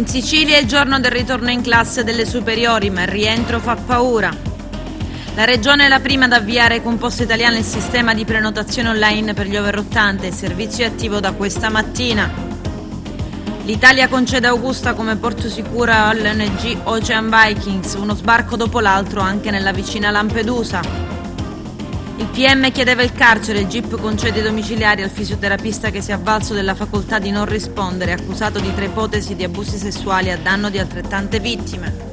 In Sicilia è il giorno del ritorno in classe delle superiori, ma il rientro fa paura. La Regione è la prima ad avviare con Poste Italiane il sistema di prenotazione online per gli over 80, il servizio è attivo da questa mattina. L'Italia concede Augusta come porto sicuro all'ONG Ocean Vikings, uno sbarco dopo l'altro anche nella vicina Lampedusa. Il PM chiedeva il carcere, il GIP concede i domiciliari al fisioterapista che si è avvalso della facoltà di non rispondere, accusato di 3 ipotesi di abusi sessuali a danno di altrettante vittime.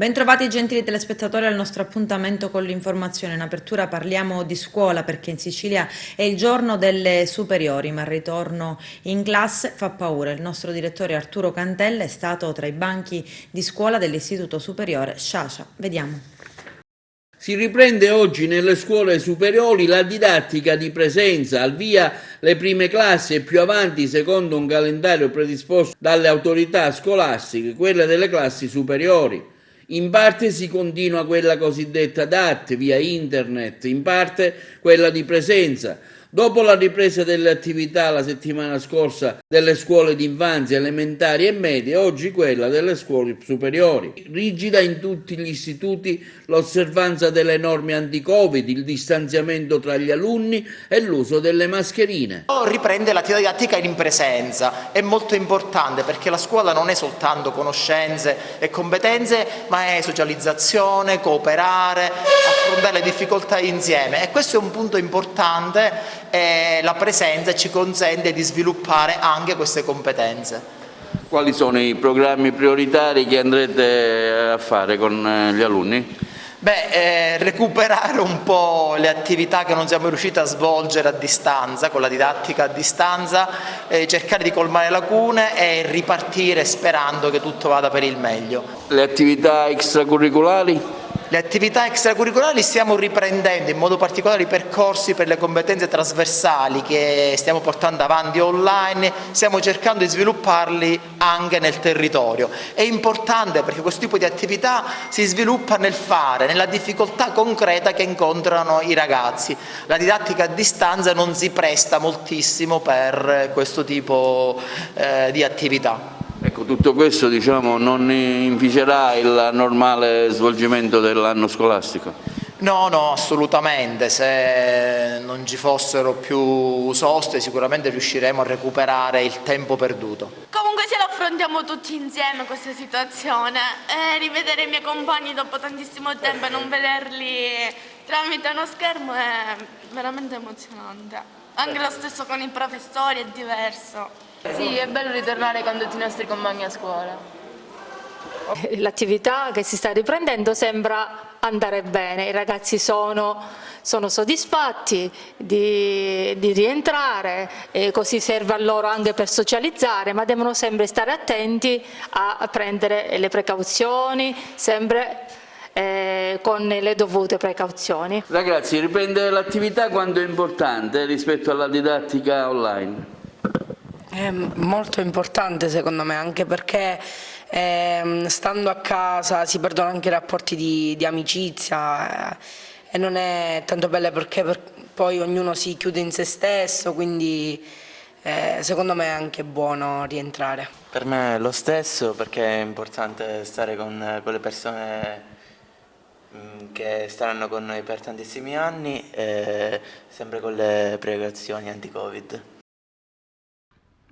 Bentrovati gentili telespettatori al nostro appuntamento con l'informazione. In apertura parliamo di scuola perché in Sicilia è il giorno delle superiori, ma il ritorno in classe fa paura. Il nostro direttore Arturo Cantella è stato tra i banchi di scuola dell'Istituto Superiore Sciascia. Vediamo. Si riprende oggi nelle scuole superiori la didattica di presenza, al via le prime classi e più avanti, secondo un calendario predisposto dalle autorità scolastiche, quelle delle classi superiori. In parte si continua quella cosiddetta DAT via internet, in parte quella di presenza. Dopo la ripresa delle attività la settimana scorsa delle scuole di infanzia, elementari e medie, oggi quella delle scuole superiori. Rigida in tutti gli istituti l'osservanza delle norme anti-Covid, il distanziamento tra gli alunni e l'uso delle mascherine. Riprende l'attività didattica in presenza, è molto importante perché la scuola non è soltanto conoscenze e competenze, ma è socializzazione, cooperare, affrontare le difficoltà insieme e questo è un punto importante. La presenza ci consente di sviluppare anche queste competenze. Quali sono i programmi prioritari che andrete a fare con gli alunni? Recuperare un po' le attività che non siamo riusciti a svolgere a distanza, con la didattica a distanza, cercare di colmare lacune e ripartire sperando che tutto vada per il meglio. Le attività extracurriculari? Le attività extracurriculari stiamo riprendendo in modo particolare i percorsi per le competenze trasversali che stiamo portando avanti online, stiamo cercando di svilupparli anche nel territorio. È importante perché questo tipo di attività si sviluppa nel fare, nella difficoltà concreta che incontrano i ragazzi. La didattica a distanza non si presta moltissimo per questo tipo di attività. Ecco, tutto questo non inficerà il normale svolgimento dell'anno scolastico? No, assolutamente. Se non ci fossero più soste sicuramente riusciremo a recuperare il tempo perduto. Comunque se lo affrontiamo tutti insieme questa situazione, rivedere i miei compagni dopo tantissimo tempo e non vederli tramite uno schermo è veramente emozionante. Anche lo stesso con i professori è diverso. Sì, è bello ritornare con tutti i nostri compagni a scuola. L'attività che si sta riprendendo sembra andare bene, i ragazzi sono soddisfatti di rientrare, e così serve a loro anche per socializzare, ma devono sempre stare attenti a prendere le precauzioni, sempre con le dovute precauzioni. Ragazzi, riprendere l'attività quanto è importante rispetto alla didattica online? È molto importante secondo me, anche perché stando a casa si perdono anche i rapporti di amicizia e non è tanto bello perché poi ognuno si chiude in se stesso, quindi secondo me è anche buono rientrare. Per me è lo stesso, perché è importante stare con quelle persone che staranno con noi per tantissimi anni, sempre con le precauzioni anti-Covid.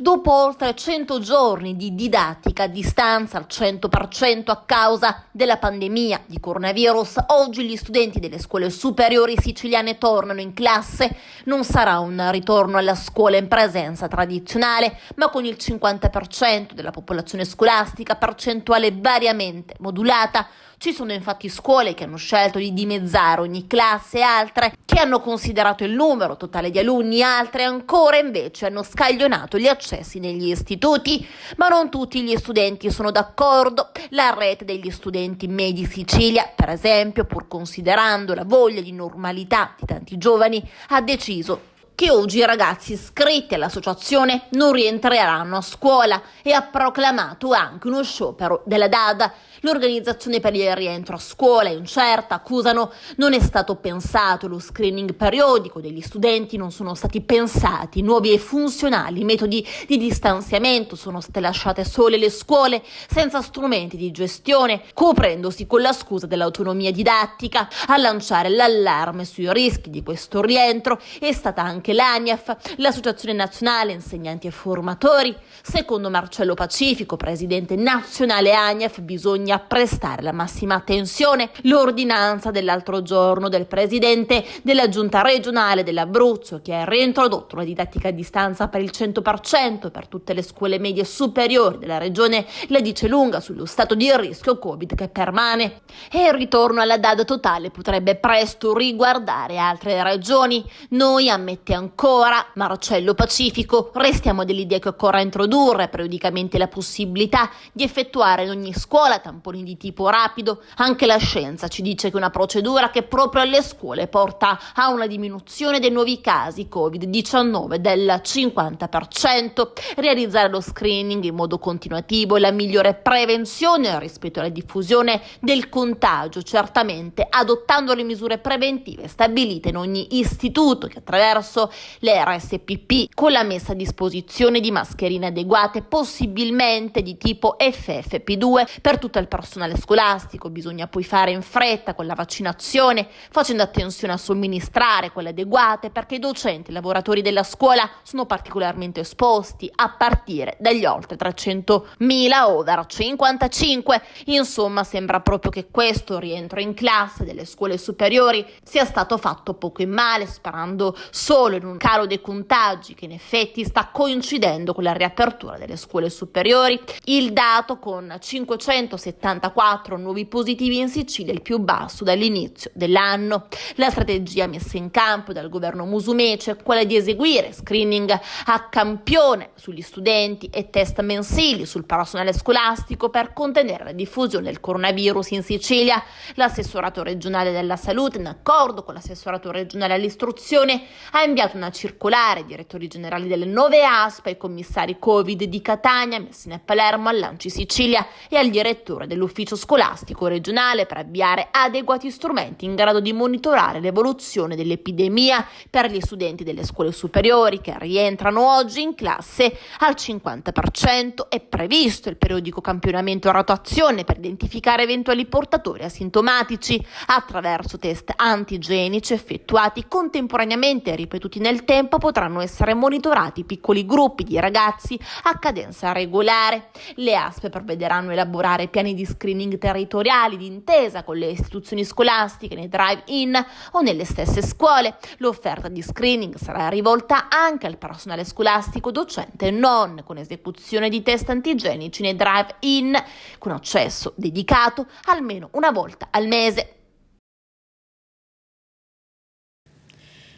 Dopo oltre 100 giorni di didattica a distanza al 100% a causa della pandemia di coronavirus, oggi gli studenti delle scuole superiori siciliane tornano in classe. Non sarà un ritorno alla scuola in presenza tradizionale, ma con il 50% della popolazione scolastica, percentuale variamente modulata. Ci sono infatti scuole che hanno scelto di dimezzare ogni classe, altre che hanno considerato il numero totale di alunni, altre ancora invece hanno scaglionato gli accessi negli istituti, ma non tutti gli studenti sono d'accordo. La rete degli studenti medi Sicilia, per esempio, pur considerando la voglia di normalità di tanti giovani, ha deciso che oggi i ragazzi iscritti all'associazione non rientreranno a scuola e ha proclamato anche uno sciopero della DAD. L'organizzazione per il rientro a scuola è incerta, accusano non è stato pensato lo screening periodico degli studenti, non sono stati pensati nuovi e funzionali metodi di distanziamento, sono state lasciate sole le scuole senza strumenti di gestione, coprendosi con la scusa dell'autonomia didattica. A lanciare l'allarme sui rischi di questo rientro è stata anche l'ANIAF, l'Associazione Nazionale Insegnanti e Formatori. Secondo Marcello Pacifico, presidente nazionale ANIAF, bisogna prestare la massima attenzione. L'ordinanza dell'altro giorno del presidente della giunta regionale dell'Abruzzo, che ha reintrodotto la didattica a distanza per il 100% per tutte le scuole medie superiori della regione, la dice lunga sullo stato di rischio Covid che permane. E il ritorno alla DAD totale potrebbe presto riguardare altre regioni. Noi, ammette ancora Marcello Pacifico, restiamo dell'idea che occorra introdurre periodicamente la possibilità di effettuare in ogni scuola tamponi di tipo rapido. Anche la scienza ci dice che una procedura che proprio alle scuole porta a una diminuzione dei nuovi casi Covid-19 del 50%. Realizzare lo screening in modo continuativo è la migliore prevenzione rispetto alla diffusione del contagio, certamente adottando le misure preventive stabilite in ogni istituto, che attraverso le RSPP, con la messa a disposizione di mascherine adeguate, possibilmente di tipo FFP2 per tutto il personale scolastico. Bisogna poi fare in fretta con la vaccinazione, facendo attenzione a somministrare quelle adeguate, perché i docenti e i lavoratori della scuola sono particolarmente esposti, a partire dagli oltre 300.000 over 55. Insomma, sembra proprio che questo rientro in classe delle scuole superiori sia stato fatto poco e male, sperando solo in un calo dei contagi che in effetti sta coincidendo con la riapertura delle scuole superiori. Il dato, con 574 nuovi positivi in Sicilia, è il più basso dall'inizio dell'anno. La strategia messa in campo dal governo Musumeci è quella di eseguire screening a campione sugli studenti e test mensili sul personale scolastico per contenere la diffusione del coronavirus in Sicilia. L'assessorato regionale della salute, in accordo con l'assessorato regionale all'istruzione, ha inviato una circolare ai direttori generali delle 9 ASP, ai commissari Covid di Catania, Messina e Palermo, all'Anci Sicilia e al direttore dell'ufficio scolastico regionale per avviare adeguati strumenti in grado di monitorare l'evoluzione dell'epidemia per gli studenti delle scuole superiori che rientrano oggi in classe al 50%. È previsto il periodico campionamento a rotazione per identificare eventuali portatori asintomatici attraverso test antigenici effettuati contemporaneamente e ripetuti nel tempo. Potranno essere monitorati piccoli gruppi di ragazzi a cadenza regolare. Le ASP provvederanno a elaborare piani di screening territoriali d'intesa con le istituzioni scolastiche nei drive-in o nelle stesse scuole. L'offerta di screening sarà rivolta anche al personale scolastico docente non, con esecuzione di test antigenici nei drive-in con accesso dedicato almeno una volta al mese.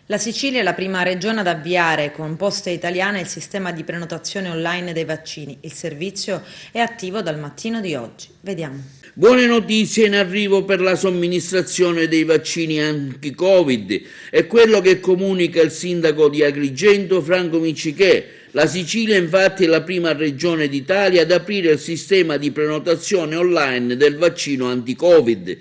La Sicilia è la prima regione ad avviare con Poste Italiane il sistema di prenotazione online dei vaccini. Il servizio è attivo dal mattino di oggi. Vediamo. Buone notizie in arrivo per la somministrazione dei vaccini anti-Covid. È quello che comunica il sindaco di Agrigento, Franco Miccichè. La Sicilia infatti è la prima regione d'Italia ad aprire il sistema di prenotazione online del vaccino anti-Covid,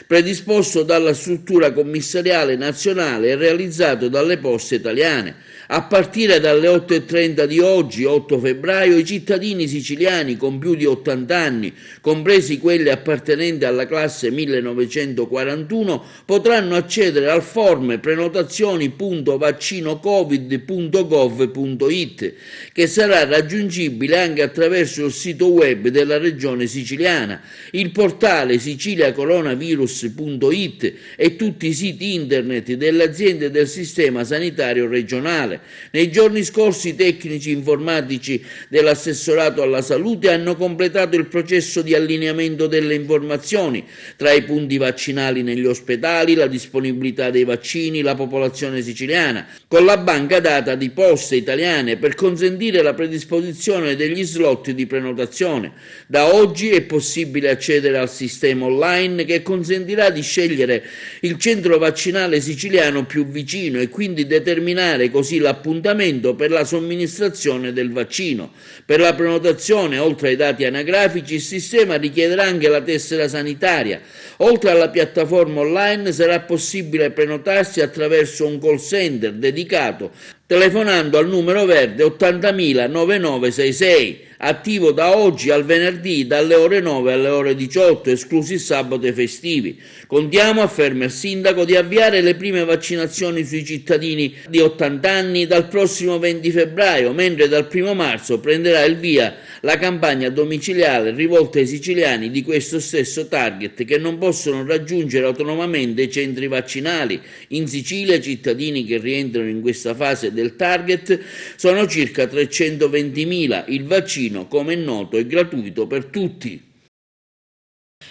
predisposto dalla struttura commissariale nazionale e realizzato dalle Poste Italiane. A partire dalle 8:30 di oggi, 8 febbraio, i cittadini siciliani con più di 80 anni, compresi quelli appartenenti alla classe 1941, potranno accedere al form prenotazioni.vaccinocovid.gov.it, che sarà raggiungibile anche attraverso il sito web della regione siciliana, il portale siciliacoronavirus.it e tutti i siti internet delle aziende del sistema sanitario regionale. Nei giorni scorsi i tecnici informatici dell'assessorato alla salute hanno completato il processo di allineamento delle informazioni tra i punti vaccinali negli ospedali, la disponibilità dei vaccini, la popolazione siciliana, con la banca data di Poste Italiane per consentire la predisposizione degli slot di prenotazione. Da oggi è possibile accedere al sistema online che consentirà consentirà di scegliere il centro vaccinale siciliano più vicino e quindi determinare così l'appuntamento per la somministrazione del vaccino. Per la prenotazione, oltre ai dati anagrafici, il sistema richiederà anche la tessera sanitaria. Oltre alla piattaforma online sarà possibile prenotarsi attraverso un call center dedicato, telefonando al numero verde 80.000 9966, attivo da oggi al venerdì dalle ore 9 alle ore 18, esclusi sabato e festivi. Contiamo, afferma il sindaco, di avviare le prime vaccinazioni sui cittadini di 80 anni dal prossimo 20 febbraio, mentre dal 1 marzo prenderà il via la campagna domiciliare rivolta ai siciliani di questo stesso target che non possono raggiungere autonomamente i centri vaccinali. In Sicilia i cittadini che rientrano in questa fase del target sono circa 320.000. Il vaccino, come è noto, è gratuito per tutti.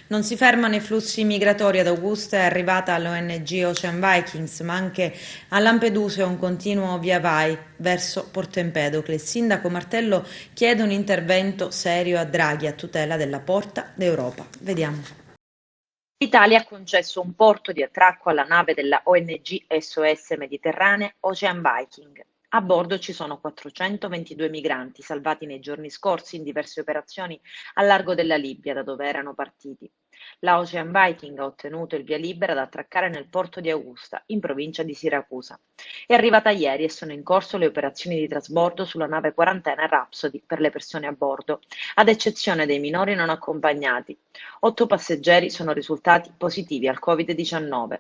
Non si fermano i flussi migratori. Ad Augusta è arrivata l'ONG Ocean Vikings, ma anche a Lampedusa è un continuo via vai verso Porto Empedocle. Il sindaco Martello chiede un intervento serio a Draghi a tutela della porta d'Europa. Vediamo. L'Italia ha concesso un porto di attracco alla nave della ONG SOS Mediterranea Ocean Viking. A bordo ci sono 422 migranti salvati nei giorni scorsi in diverse operazioni a largo della Libia, da dove erano partiti. La Ocean Viking ha ottenuto il via libera ad attraccare nel porto di Augusta, in provincia di Siracusa. È arrivata ieri e sono in corso le operazioni di trasbordo sulla nave quarantena Rhapsody per le persone a bordo, ad eccezione dei minori non accompagnati. 8 passeggeri sono risultati positivi al Covid-19.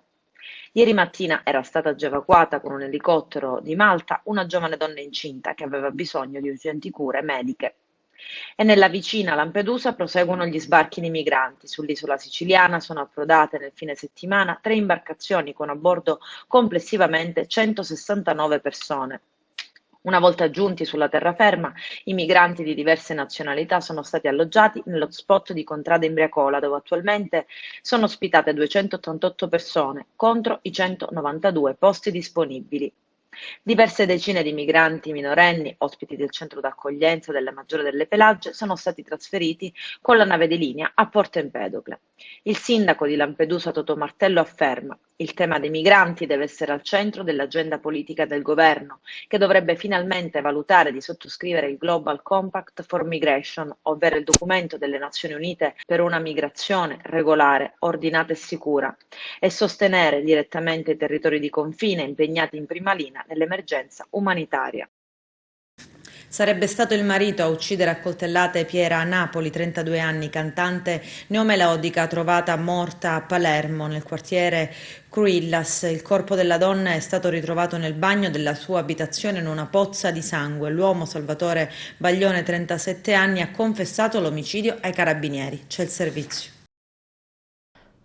Ieri mattina era stata già evacuata con un elicottero di Malta una giovane donna incinta che aveva bisogno di urgenti cure mediche. E nella vicina Lampedusa proseguono gli sbarchi di migranti. Sull'isola siciliana sono approdate nel fine settimana 3 imbarcazioni con a bordo complessivamente 169 persone. Una volta giunti sulla terraferma, i migranti di diverse nazionalità sono stati alloggiati nell'hotspot di Contrada Imbriacola, dove attualmente sono ospitate 288 persone contro i 192 posti disponibili. Diverse decine di migranti minorenni, ospiti del centro d'accoglienza della Maggiore delle Pelagge, sono stati trasferiti con la nave di linea a Porto Empedocle. Il sindaco di Lampedusa Totò Martello afferma: il tema dei migranti deve essere al centro dell'agenda politica del governo, che dovrebbe finalmente valutare di sottoscrivere il Global Compact for Migration, ovvero il documento delle Nazioni Unite per una migrazione regolare, ordinata e sicura, e sostenere direttamente i territori di confine impegnati in prima linea nell'emergenza umanitaria. Sarebbe stato il marito a uccidere a coltellate Piera Napoli, 32 anni, cantante neomelodica, trovata morta a Palermo, nel quartiere Cruillas. Il corpo della donna è stato ritrovato nel bagno della sua abitazione in una pozza di sangue. L'uomo, Salvatore Baglione, 37 anni, ha confessato l'omicidio ai carabinieri. C'è il servizio.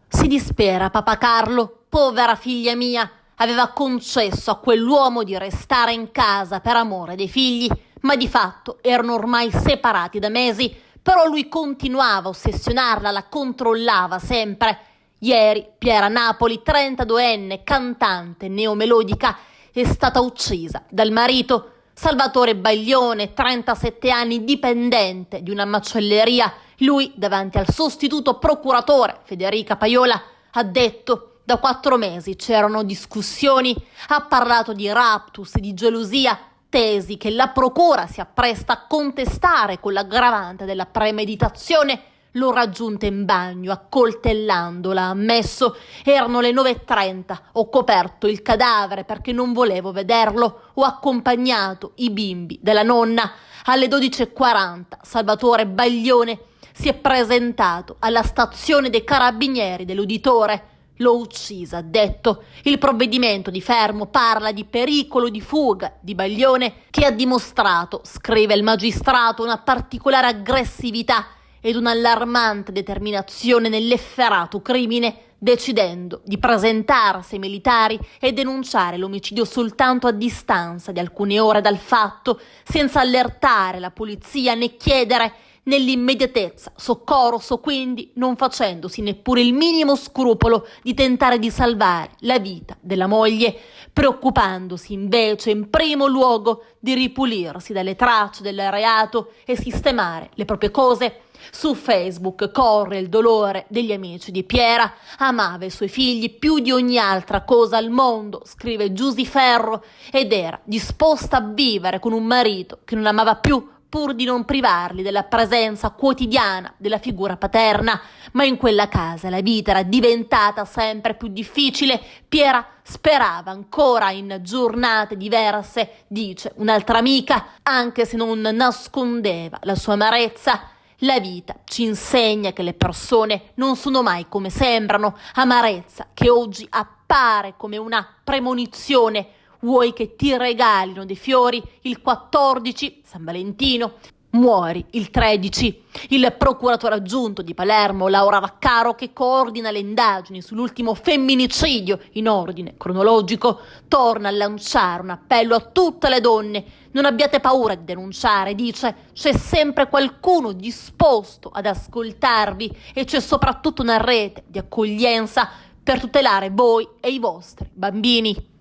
Si dispera papà Carlo, povera figlia mia. Aveva concesso a quell'uomo di restare in casa per amore dei figli, ma di fatto erano ormai separati da mesi. Però lui continuava a ossessionarla, la controllava sempre. Ieri Piera Napoli, 32enne, cantante neomelodica, è stata uccisa dal marito. Salvatore Baglione, 37 anni, dipendente di una macelleria. Lui, davanti al sostituto procuratore Federica Paiola, ha detto: da 4 mesi c'erano discussioni, ha parlato di raptus, di gelosia, tesi che la procura si appresta a contestare con l'aggravante della premeditazione. L'ho raggiunta in bagno, accoltellandola, ha ammesso. Erano le 9:30, ho coperto il cadavere perché non volevo vederlo, ho accompagnato i bimbi della nonna. Alle 12:40 Salvatore Baglione si è presentato alla stazione dei carabinieri dell'uditore. L'ho uccisa, ha detto. Il provvedimento di fermo parla di pericolo di fuga di Baglione, che ha dimostrato, scrive il magistrato, una particolare aggressività ed un'allarmante determinazione nell'efferato crimine, decidendo di presentarsi ai militari e denunciare l'omicidio soltanto a distanza di alcune ore dal fatto, senza allertare la polizia né chiedere Nell'immediatezza, soccorso quindi, non facendosi neppure il minimo scrupolo di tentare di salvare la vita della moglie, preoccupandosi invece in primo luogo di ripulirsi dalle tracce del reato e sistemare le proprie cose. Su Facebook corre il dolore degli amici di Piera, amava i suoi figli più di ogni altra cosa al mondo, scrive Giusy Ferro, ed era disposta a vivere con un marito che non amava più, pur di non privarli della presenza quotidiana della figura paterna. Ma in quella casa la vita era diventata sempre più difficile. Piera sperava ancora in giornate diverse, dice un'altra amica, anche se non nascondeva la sua amarezza. La vita ci insegna che le persone non sono mai come sembrano, amarezza che oggi appare come una premonizione. Vuoi che ti regalino dei fiori il 14, San Valentino, muori il 13. Il procuratore aggiunto di Palermo, Laura Vaccaro, che coordina le indagini sull'ultimo femminicidio in ordine cronologico, torna a lanciare un appello a tutte le donne. Non abbiate paura di denunciare, dice, c'è sempre qualcuno disposto ad ascoltarvi e c'è soprattutto una rete di accoglienza per tutelare voi e i vostri bambini.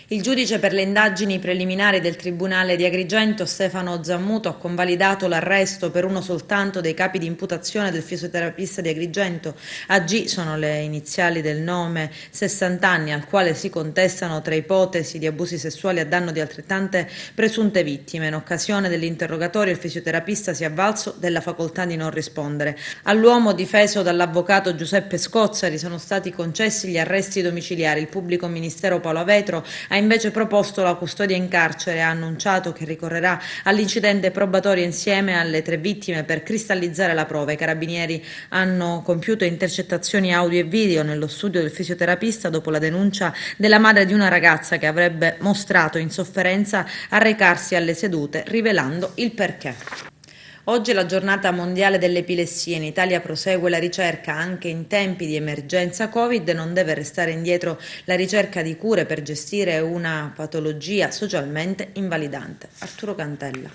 Il giudice per le indagini preliminari del Tribunale di Agrigento, Stefano Zammuto, ha convalidato l'arresto per uno soltanto dei capi di imputazione del fisioterapista di Agrigento. AG sono le iniziali del nome, 60 anni, al quale si contestano 3 ipotesi di abusi sessuali a danno di altrettante presunte vittime. In occasione dell'interrogatorio il fisioterapista si è avvalso della facoltà di non rispondere. All'uomo difeso dall'avvocato Giuseppe Scozzari sono stati concessi gli arresti domiciliari. Il pubblico ministero Paolo Vetro ha invece proposto la custodia in carcere e ha annunciato che ricorrerà all'incidente probatorio insieme alle 3 vittime per cristallizzare la prova. I carabinieri hanno compiuto intercettazioni audio e video nello studio del fisioterapista dopo la denuncia della madre di una ragazza che avrebbe mostrato insofferenza a recarsi alle sedute, rivelando il perché. Oggi è la giornata mondiale dell'epilessia. In Italia prosegue la ricerca anche in tempi di emergenza Covid. Non deve restare indietro la ricerca di cure per gestire una patologia socialmente invalidante. Arturo Cantella.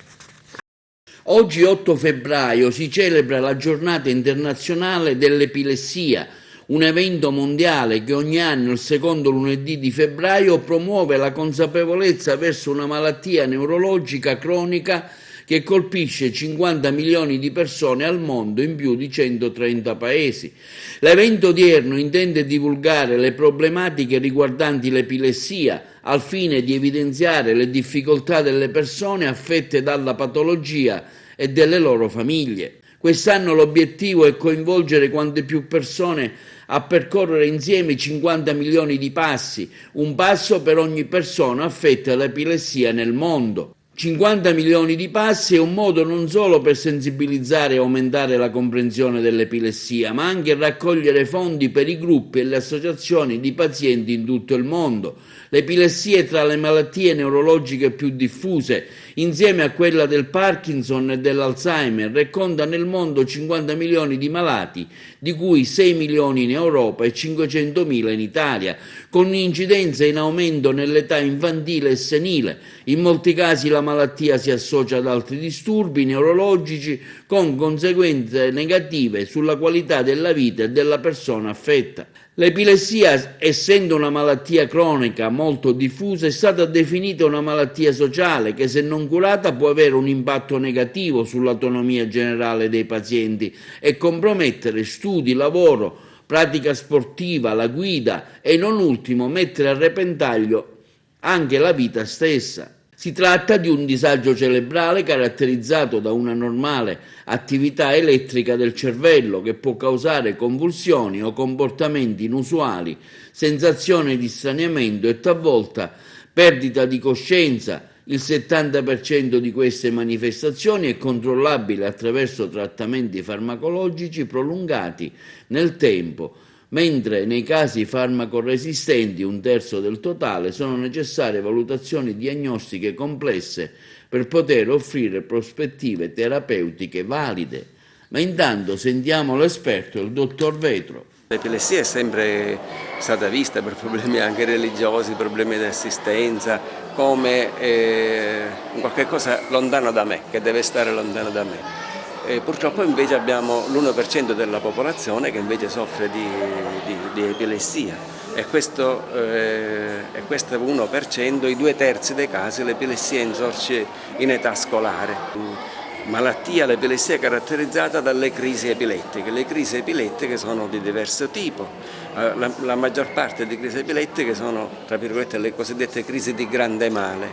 Oggi 8 febbraio si celebra la giornata internazionale dell'epilessia, un evento mondiale che ogni anno il secondo lunedì di febbraio promuove la consapevolezza verso una malattia neurologica cronica che colpisce 50 milioni di persone al mondo in più di 130 paesi. L'evento odierno intende divulgare le problematiche riguardanti l'epilessia al fine di evidenziare le difficoltà delle persone affette dalla patologia e delle loro famiglie. Quest'anno l'obiettivo è coinvolgere quante più persone a percorrere insieme 50 milioni di passi, un passo per ogni persona affetta da epilessia nel mondo. 50 milioni di passi è un modo non solo per sensibilizzare e aumentare la comprensione dell'epilessia, ma anche raccogliere fondi per i gruppi e le associazioni di pazienti in tutto il mondo. L'epilessia è tra le malattie neurologiche più diffuse, insieme a quella del Parkinson e dell'Alzheimer, e conta nel mondo 50 milioni di malati, di cui 6 milioni in Europa e 500.000 in Italia, con un'incidenza in aumento nell'età infantile e senile. In molti casi la malattia si associa ad altri disturbi neurologici con conseguenze negative sulla qualità della vita della persona affetta. L'epilessia, essendo una malattia cronica molto diffusa, è stata definita una malattia sociale che, se non curata, può avere un impatto negativo sull'autonomia generale dei pazienti e compromettere studi, lavoro, pratica sportiva, la guida e, non ultimo, mettere a repentaglio anche la vita stessa. Si tratta di un disagio cerebrale caratterizzato da una normale attività elettrica del cervello che può causare convulsioni o comportamenti inusuali, sensazione di straniamento e talvolta perdita di coscienza. Il 70% di queste manifestazioni è controllabile attraverso trattamenti farmacologici prolungati nel tempo, mentre nei casi farmacoresistenti, 1/3 del totale, sono necessarie valutazioni diagnostiche complesse per poter offrire prospettive terapeutiche valide. Ma intanto sentiamo l'esperto, il dottor Vetro. L'epilessia è sempre stata vista per problemi anche religiosi, problemi di assistenza, come qualche cosa lontano da me, che deve stare lontano da me. Purtroppo invece abbiamo l'1% della popolazione che invece soffre di epilessia e questo 1%, i 2/3 dei casi l'epilessia insorge in età scolare. L'epilessia è caratterizzata dalle crisi epilettiche. Le crisi epilettiche sono di diverso tipo. La maggior parte di crisi epilettiche sono, tra virgolette, le cosiddette crisi di grande male.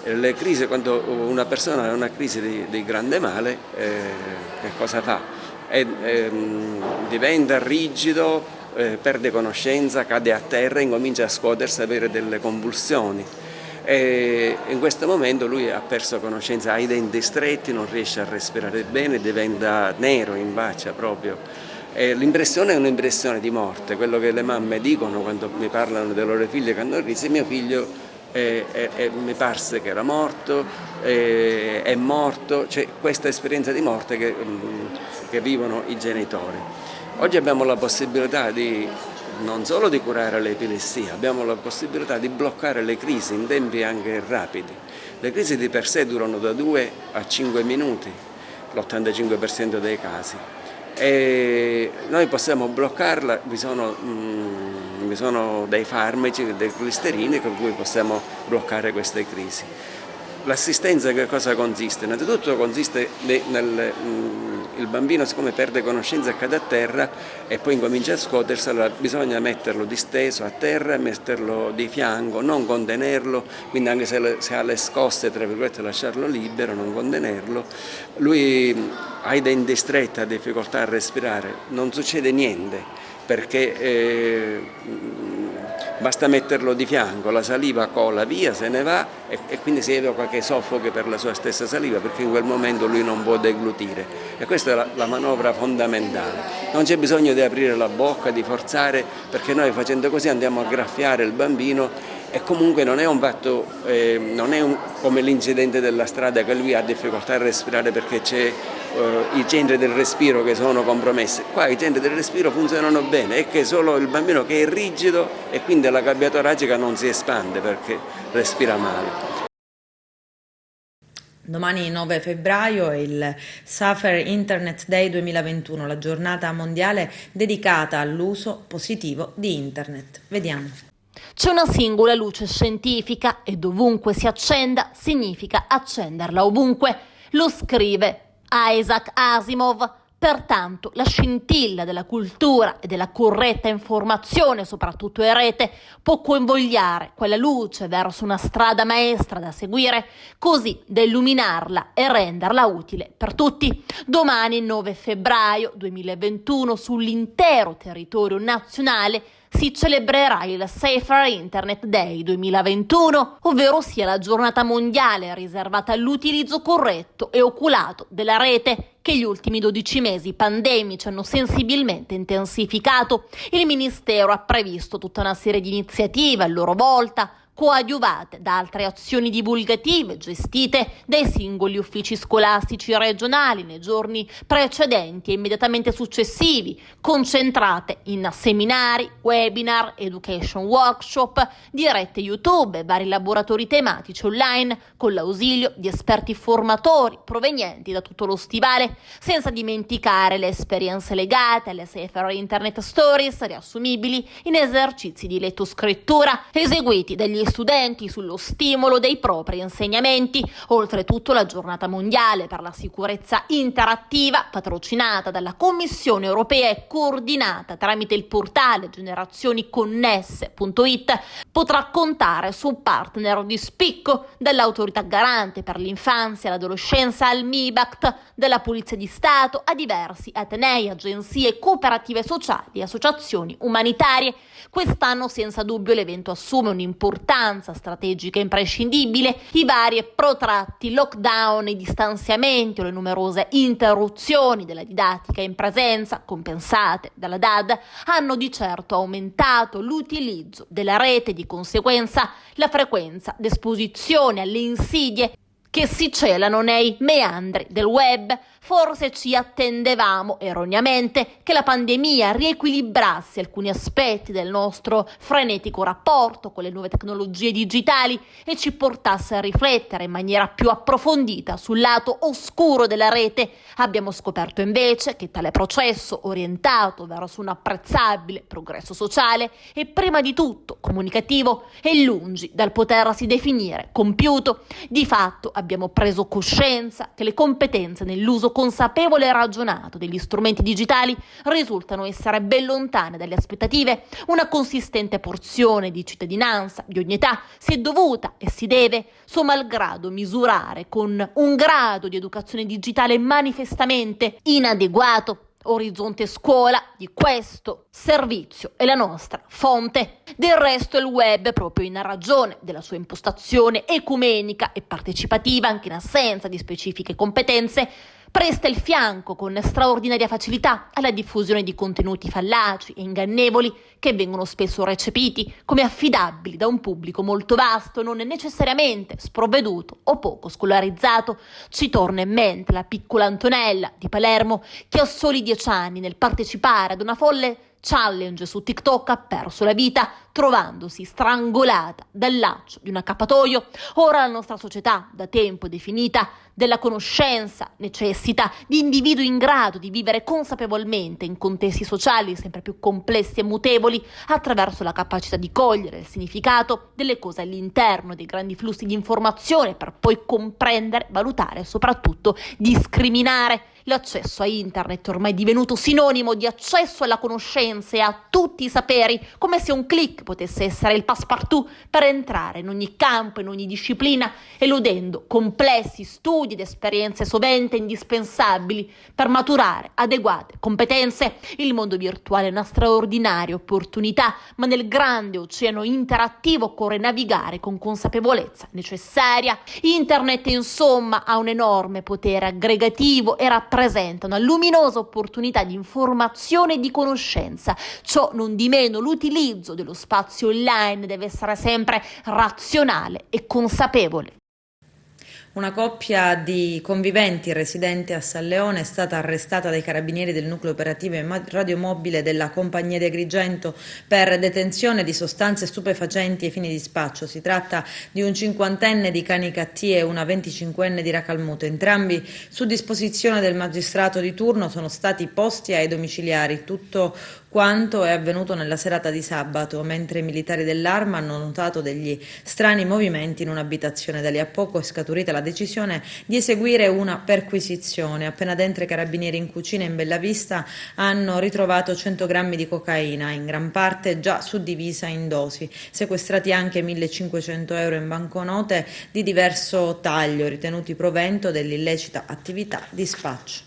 Le crisi, quando una persona ha una crisi di grande male, che cosa fa? Diventa rigido, perde conoscenza, cade a terra, incomincia a scuotersi, a avere delle convulsioni. E in questo momento lui ha perso conoscenza, ha i denti stretti, non riesce a respirare bene, diventa nero in faccia proprio. L'impressione è un'impressione di morte, quello che le mamme dicono quando mi parlano delle loro figlie che hanno crisi: mio figlio mi parse che era morto, è morto, c'è questa esperienza di morte che vivono i genitori. Oggi abbiamo la possibilità non solo di curare l'epilessia, abbiamo la possibilità di bloccare le crisi in tempi anche rapidi. Le crisi di per sé durano da 2 a 5 minuti, l'85% dei casi. E noi possiamo bloccarla, vi sono dei farmaci, dei glisterini con cui possiamo bloccare queste crisi. L'assistenza che cosa consiste? Innanzitutto consiste il bambino, siccome perde conoscenza, cade a terra e poi incomincia a scuotersi, allora bisogna metterlo disteso a terra, metterlo di fianco, non contenerlo, quindi anche se ha le scosse, tra virgolette, lasciarlo libero, non contenerlo. Lui ha i denti stretti, ha difficoltà a respirare, non succede niente perché basta metterlo di fianco, la saliva cola via, se ne va e quindi si evoca che soffocchi per la sua stessa saliva, perché in quel momento lui non può deglutire. E questa è la manovra fondamentale. Non c'è bisogno di aprire la bocca, di forzare, perché noi facendo così andiamo a graffiare il bambino e comunque non è un fatto, come l'incidente della strada che lui ha difficoltà a respirare perché c'è i centri del respiro che sono compromessi. Qua i centri del respiro funzionano bene, è che solo il bambino che è rigido e quindi la cavità toracica non si espande perché respira male. Domani 9 febbraio è il Safer Internet Day 2021, la giornata mondiale dedicata all'uso positivo di Internet. Vediamo. C'è una singola luce scientifica e dovunque si accenda significa accenderla ovunque. Lo scrive Isaac Asimov. Pertanto la scintilla della cultura e della corretta informazione, soprattutto in rete, può convogliare quella luce verso una strada maestra da seguire, così da illuminarla e renderla utile per tutti. Domani, 9 febbraio 2021, sull'intero territorio nazionale si celebrerà il Safer Internet Day 2021, ovvero sia la giornata mondiale riservata all'utilizzo corretto e oculato della rete, che gli ultimi 12 mesi pandemici hanno sensibilmente intensificato. Il Ministero ha previsto tutta una serie di iniziative a loro volta, coadiuvate da altre azioni divulgative gestite dai singoli uffici scolastici regionali nei giorni precedenti e immediatamente successivi, concentrate in seminari, webinar, education workshop, dirette YouTube e vari laboratori tematici online con l'ausilio di esperti formatori provenienti da tutto lo stivale, senza dimenticare le esperienze legate alle Safer Internet Stories riassumibili in esercizi di lettoscrittura eseguiti dagli studenti sullo stimolo dei propri insegnamenti. Oltretutto la giornata mondiale per la sicurezza interattiva, patrocinata dalla Commissione europea e coordinata tramite il portale generazioniconnesse.it, potrà contare su un partner di spicco, dall'autorità garante per l'infanzia e l'adolescenza al MIBACT, dalla Polizia di Stato a diversi atenei, agenzie, cooperative sociali e associazioni umanitarie. Quest'anno senza dubbio l'evento assume un'importanza strategica imprescindibile. I vari e protratti lockdown, i distanziamenti o le numerose interruzioni della didattica in presenza, compensate dalla DAD, hanno di certo aumentato l'utilizzo della rete, di conseguenza la frequenza d'esposizione alle insidie che si celano nei meandri del web, Forse ci attendevamo, erroneamente, che la pandemia riequilibrasse alcuni aspetti del nostro frenetico rapporto con le nuove tecnologie digitali e ci portasse a riflettere in maniera più approfondita sul lato oscuro della rete. Abbiamo scoperto invece che tale processo, orientato verso un apprezzabile progresso sociale e prima di tutto comunicativo, è lungi dal potersi definire compiuto. Di fatto abbiamo preso coscienza che le competenze nell'uso consapevole e ragionato degli strumenti digitali risultano essere ben lontane dalle aspettative. Una consistente porzione di cittadinanza di ogni età si è dovuta e si deve, suo malgrado, misurare con un grado di educazione digitale manifestamente inadeguato. Orizzonte Scuola di questo servizio è la nostra fonte. Del resto il web, proprio in ragione della sua impostazione ecumenica e partecipativa, anche in assenza di specifiche competenze, presta il fianco con straordinaria facilità alla diffusione di contenuti fallaci e ingannevoli che vengono spesso recepiti come affidabili da un pubblico molto vasto, non necessariamente sprovveduto o poco scolarizzato. Ci torna in mente la piccola Antonella di Palermo che a soli 10 anni, nel partecipare ad una folle challenge su TikTok, ha perso la vita trovandosi strangolata dal laccio di un accappatoio. Ora la nostra società, da tempo definita della conoscenza, necessita di individui in grado di vivere consapevolmente in contesti sociali sempre più complessi e mutevoli, attraverso la capacità di cogliere il significato delle cose all'interno dei grandi flussi di informazione per poi comprendere, valutare e soprattutto discriminare. L'accesso a internet è ormai divenuto sinonimo di accesso alla conoscenza e a tutti i saperi, come se un click potesse essere il passepartout per entrare in ogni campo, in ogni disciplina, eludendo complessi studi ed esperienze sovente indispensabili per maturare adeguate competenze. Il mondo virtuale è una straordinaria opportunità, ma nel grande oceano interattivo occorre navigare con consapevolezza necessaria. Internet, insomma, ha un enorme potere aggregativo e rappresenta una luminosa opportunità di informazione e di conoscenza. Ciò non di meno, l'utilizzo dello spazio online deve essere sempre razionale e consapevole. Una coppia di conviventi residente a San Leone è stata arrestata dai carabinieri del nucleo operativo e radiomobile della compagnia di Agrigento per detenzione di sostanze stupefacenti ai fini di spaccio. Si tratta di un 50enne di Canicattì e una 25enne di Racalmuto. Entrambi, su disposizione del magistrato di turno, sono stati posti ai domiciliari. Tutto quanto è avvenuto nella serata di sabato, mentre i militari dell'Arma hanno notato degli strani movimenti in un'abitazione. Da lì a poco è scaturita la decisione di eseguire una perquisizione. Appena dentro, i carabinieri in cucina in Bellavista hanno ritrovato 100 grammi di cocaina, in gran parte già suddivisa in dosi. Sequestrati anche 1.500 euro in banconote di diverso taglio, ritenuti provento dell'illecita attività di spaccio.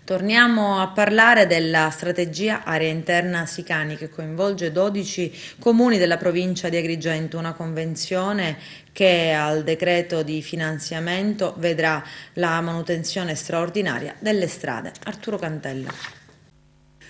Torniamo a parlare della strategia Area Interna Sicani, che coinvolge 12 comuni della provincia di Agrigento, una convenzione che al decreto di finanziamento vedrà la manutenzione straordinaria delle strade. Arturo Cantella.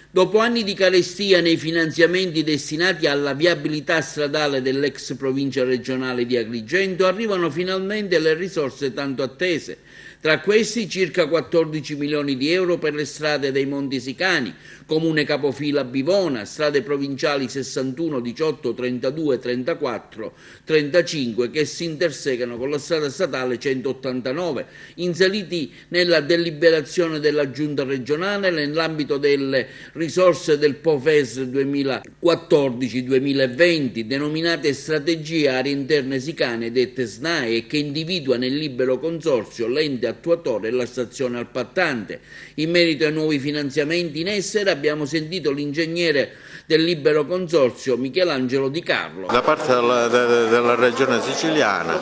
Dopo anni di carestia nei finanziamenti destinati alla viabilità stradale dell'ex provincia regionale di Agrigento, arrivano finalmente le risorse tanto attese. Tra questi circa 14 milioni di euro per le strade dei Monti Sicani, comune capofila Bivona, strade provinciali 61, 18, 32, 34, 35 che si intersecano con la strada statale 189, inseriti nella deliberazione della Giunta regionale nell'ambito delle risorse del POFES 2014-2020, denominate Strategie Aree Interne Sicane, dette SNAE, e che individua nel libero consorzio l'ente attuatore e la stazione appaltante. In merito ai nuovi finanziamenti in essere abbiamo sentito l'ingegnere del libero consorzio Michelangelo Di Carlo. Da parte della regione siciliana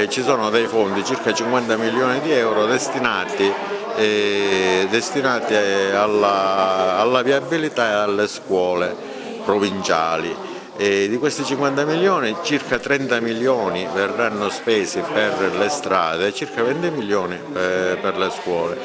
ci sono dei fondi, circa 50 milioni di euro destinati alla viabilità e alle scuole provinciali. Di questi 50 milioni circa 30 milioni verranno spesi per le strade e circa 20 milioni per le scuole.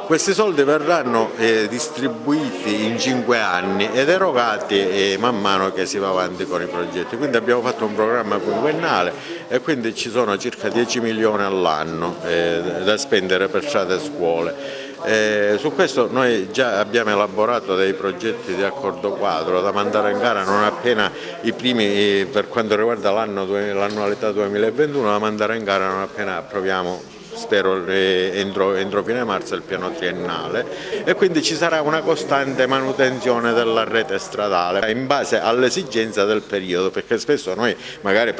Questi soldi verranno distribuiti in 5 anni ed erogati man mano che si va avanti con i progetti. Quindi abbiamo fatto un programma quinquennale e quindi ci sono circa 10 milioni all'anno da spendere per strade e scuole. Su questo noi già abbiamo elaborato dei progetti di accordo quadro da mandare in gara non appena i primi, per quanto riguarda l'annualità 2021, da mandare in gara non appena approviamo, spero entro fine marzo, il piano triennale, e quindi ci sarà una costante manutenzione della rete stradale in base all'esigenza del periodo, perché spesso noi magari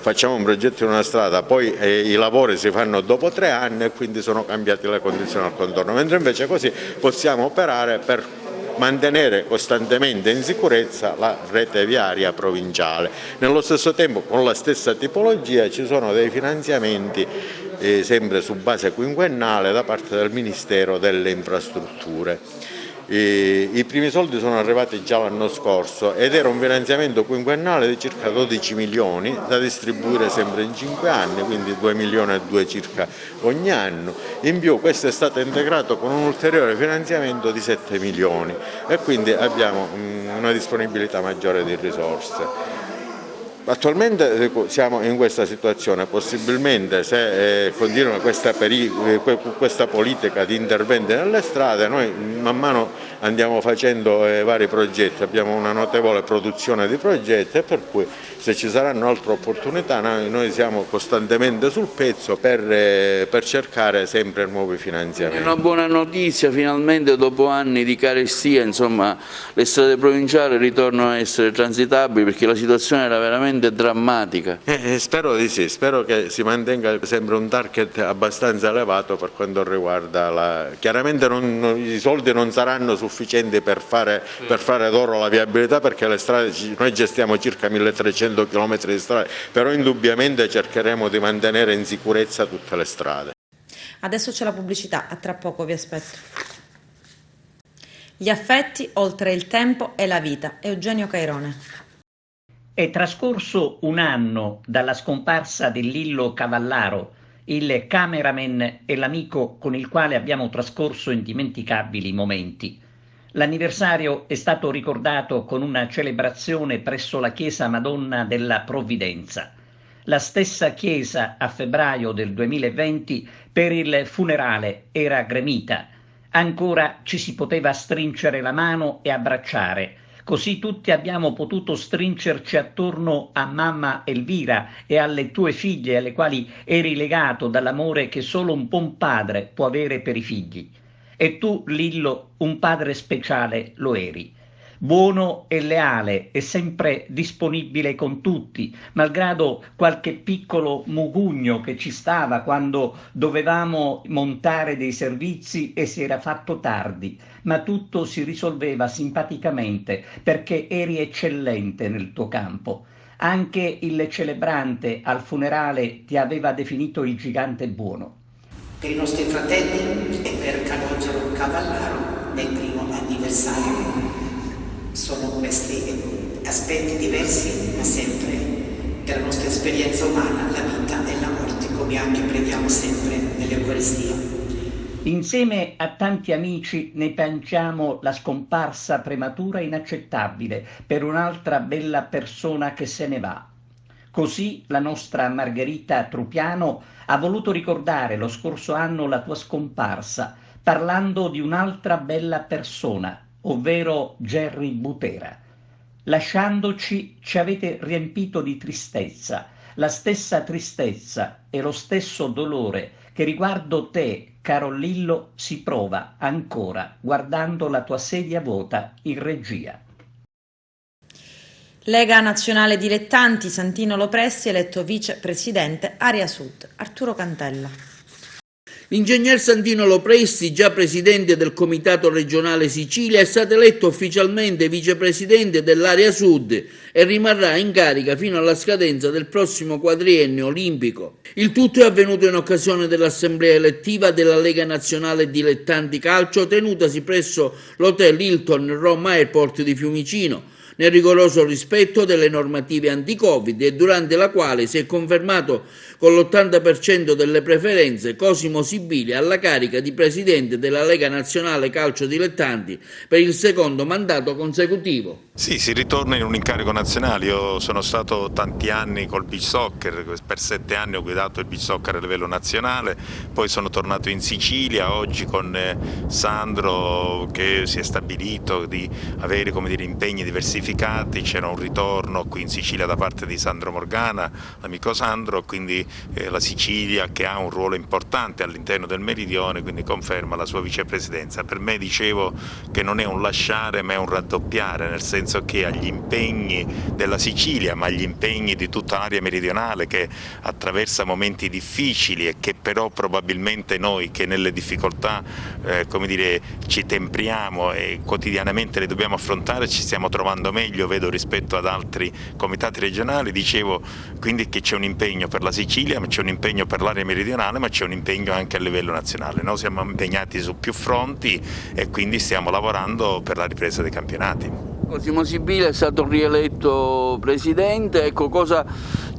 facciamo un progetto in una strada, poi i lavori si fanno dopo 3 anni e quindi sono cambiate le condizioni al contorno, mentre invece così possiamo operare per mantenere costantemente in sicurezza la rete viaria provinciale. Nello stesso tempo, con la stessa tipologia, ci sono dei finanziamenti sempre su base quinquennale da parte del Ministero delle Infrastrutture. I primi soldi sono arrivati già l'anno scorso ed era un finanziamento quinquennale di circa 12 milioni da distribuire sempre in 5 anni, quindi 2 milioni e 2 circa ogni anno. In più questo è stato integrato con un ulteriore finanziamento di 7 milioni e quindi abbiamo una disponibilità maggiore di risorse. Attualmente siamo in questa situazione, possibilmente se continua questa politica di interventi nelle strade, noi man mano andiamo facendo vari progetti, abbiamo una notevole produzione di progetti e per cui se ci saranno altre opportunità noi siamo costantemente sul pezzo per cercare sempre nuovi finanziamenti. È una buona notizia, finalmente dopo anni di carestia, insomma, le strade provinciali ritornano a essere transitabili perché la situazione era veramente drammatica. Spero di sì, spero che si mantenga sempre un target abbastanza elevato per quanto riguarda chiaramente i soldi non saranno sufficienti per fare d'oro la viabilità, perché le strade, noi gestiamo circa 1300 km di strade, però indubbiamente cercheremo di mantenere in sicurezza tutte le strade. Adesso c'è la pubblicità, a tra poco vi aspetto. Gli affetti oltre il tempo e la vita. Eugenio Cairone. È trascorso un anno dalla scomparsa di Lillo Cavallaro, il cameraman e l'amico con il quale abbiamo trascorso indimenticabili momenti. L'anniversario è stato ricordato con una celebrazione presso la chiesa Madonna della Provvidenza. La stessa chiesa a febbraio del 2020 per il funerale era gremita. Ancora ci si poteva stringere la mano e abbracciare. Così tutti abbiamo potuto stringerci attorno a mamma Elvira e alle tue figlie, alle quali eri legato dall'amore che solo un buon padre può avere per i figli. E tu, Lillo, un padre speciale lo eri. Buono e leale e sempre disponibile con tutti, malgrado qualche piccolo mugugno che ci stava quando dovevamo montare dei servizi e si era fatto tardi, ma tutto si risolveva simpaticamente perché eri eccellente nel tuo campo. Anche il celebrante al funerale ti aveva definito il gigante buono. Per i nostri fratelli e per Calogero Cavallaro nel primo anniversario. Sono questi aspetti diversi, ma sempre della nostra esperienza umana, la vita e la morte, come anche preghiamo sempre nell'Eucaristia. Insieme a tanti amici ne piangiamo la scomparsa prematura e inaccettabile per un'altra bella persona che se ne va. Così la nostra Margherita Trupiano ha voluto ricordare lo scorso anno la tua scomparsa, parlando di un'altra bella persona, ovvero Gerry Butera. Lasciandoci ci avete riempito di tristezza, la stessa tristezza e lo stesso dolore che riguardo te, caro Lillo, si prova ancora guardando la tua sedia vuota in regia. Lega Nazionale Dilettanti, Santino Lopresti eletto vicepresidente, Area Sud, Arturo Cantella. L'ingegner Santino Lopresti, già presidente del Comitato regionale Sicilia, è stato eletto ufficialmente vicepresidente dell'Area Sud e rimarrà in carica fino alla scadenza del prossimo quadriennio olimpico. Il tutto è avvenuto in occasione dell'assemblea elettiva della Lega Nazionale Dilettanti Calcio tenutasi presso l'hotel Hilton Roma Airport di Fiumicino. nel rigoroso rispetto delle normative anti-Covid e durante la quale si è confermato con l'80% delle preferenze Cosimo Sibilia alla carica di presidente della Lega Nazionale Calcio Dilettanti per il secondo mandato consecutivo. Sì, si ritorna in un incarico nazionale. Io sono stato tanti anni col beach soccer, per 7 anni ho guidato il beach soccer a livello nazionale, poi sono tornato in Sicilia, oggi con Sandro che si è stabilito di avere, come dire, impegni diversificati, c'era un ritorno qui in Sicilia da parte di Sandro Morgana, l'amico Sandro, quindi la Sicilia che ha un ruolo importante all'interno del Meridione, quindi conferma la sua vicepresidenza. Per me dicevo che non è un lasciare ma è un raddoppiare, nel senso che agli impegni della Sicilia, ma agli impegni di tutta l'area meridionale che attraversa momenti difficili e che però probabilmente noi che nelle difficoltà come dire, ci tempriamo e quotidianamente le dobbiamo affrontare ci stiamo trovando meglio, vedo, rispetto ad altri comitati regionali. Dicevo quindi che c'è un impegno per la Sicilia, ma c'è un impegno per l'area meridionale, ma c'è un impegno anche a livello nazionale. Noi siamo impegnati su più fronti e quindi stiamo lavorando per la ripresa dei campionati. Cosimo Sibilia è stato rieletto presidente, ecco, cosa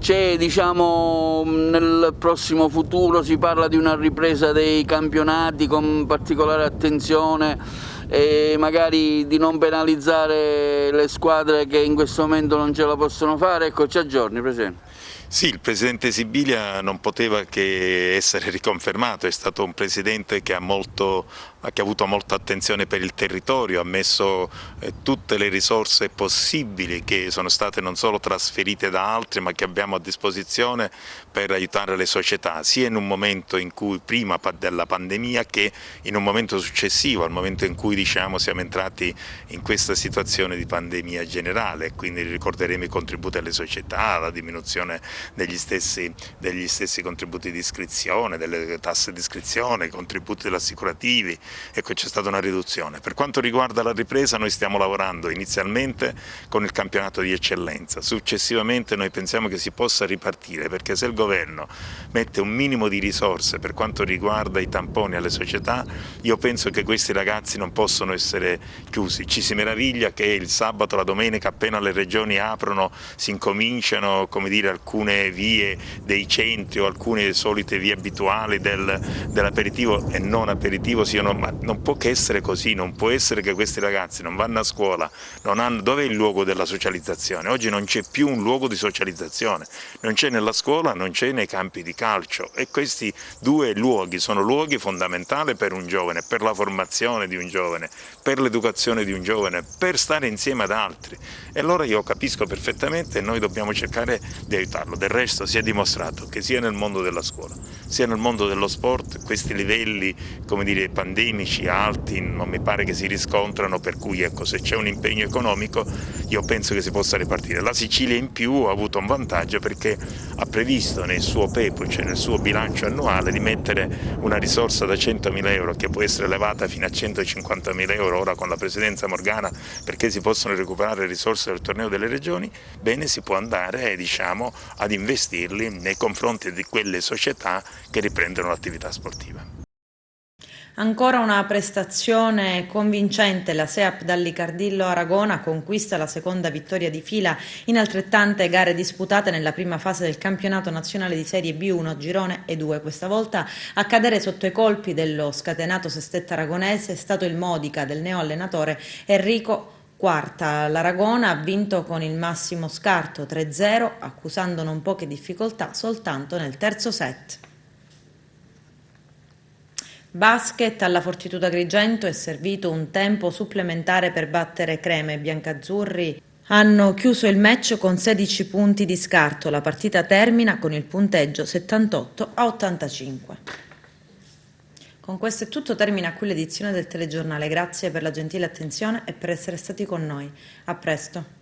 c'è, diciamo, nel prossimo futuro? Si parla di una ripresa dei campionati con particolare attenzione e magari di non penalizzare le squadre che in questo momento non ce la possono fare, ecco, ci aggiorni, Presidente. Sì, il Presidente Sibilia non poteva che essere riconfermato, è stato un Presidente che ha avuto molta attenzione per il territorio, ha messo tutte le risorse possibili che sono state non solo trasferite da altri ma che abbiamo a disposizione per aiutare le società, sia in un momento in cui prima della pandemia che in un momento successivo, al momento in cui diciamo siamo entrati in questa situazione di pandemia generale, quindi ricorderemo i contributi alle società, la diminuzione degli stessi contributi di iscrizione, delle tasse di iscrizione, i contributi assicurativi, ecco, c'è stata una riduzione. Per quanto riguarda la ripresa noi stiamo lavorando inizialmente con il campionato di eccellenza, successivamente noi pensiamo che si possa ripartire, perché se il governo mette un minimo di risorse per quanto riguarda i tamponi alle società, io penso che questi ragazzi non possono essere chiusi. Ci si meraviglia che il sabato, la domenica, appena le regioni aprono, si incominciano, come dire, alcune vie dei centri o alcune solite vie abituali dell'aperitivo e non aperitivo siano, ma non può che essere così, non può essere che questi ragazzi non vanno a scuola, dove è il luogo della socializzazione? Oggi non c'è più un luogo di socializzazione, non c'è nella scuola, non c'è nei campi di calcio e questi due luoghi sono luoghi fondamentali per un giovane, per la formazione di un giovane, per l'educazione di un giovane, per stare insieme ad altri e allora io capisco perfettamente e noi dobbiamo cercare di aiutarlo. Del resto si è dimostrato che sia nel mondo della scuola sia nel mondo dello sport questi livelli, come dire, pandemici alti non mi pare che si riscontrano, per cui ecco, se c'è un impegno economico io penso che si possa ripartire. La Sicilia in più ha avuto un vantaggio perché ha previsto nel suo PEPU, cioè nel suo bilancio annuale, di mettere una risorsa da 100.000 euro che può essere elevata fino a 150.000 euro ora con la presidenza Morgana, perché si possono recuperare risorse del torneo delle regioni. Bene, si può andare, diciamo, ad investirli nei confronti di quelle società che riprendono l'attività sportiva. Ancora una prestazione convincente, la SEAP Dallicardillo Aragona conquista la seconda vittoria di fila in altrettante gare disputate nella prima fase del campionato nazionale di Serie B1 Girone E2. Questa volta a cadere sotto i colpi dello scatenato sestetta aragonese è stato il Modica del neoallenatore Enrico Quarta. L'Aragona ha vinto con il massimo scarto 3-0, accusando non poche difficoltà soltanto nel terzo set. Basket, alla Fortitudo Agrigento è servito un tempo supplementare per battere Crema. I biancazzurri hanno chiuso il match con 16 punti di scarto. La partita termina con il punteggio 78-85. Con questo è tutto, termina qui l'edizione del telegiornale. Grazie per la gentile attenzione e per essere stati con noi. A presto.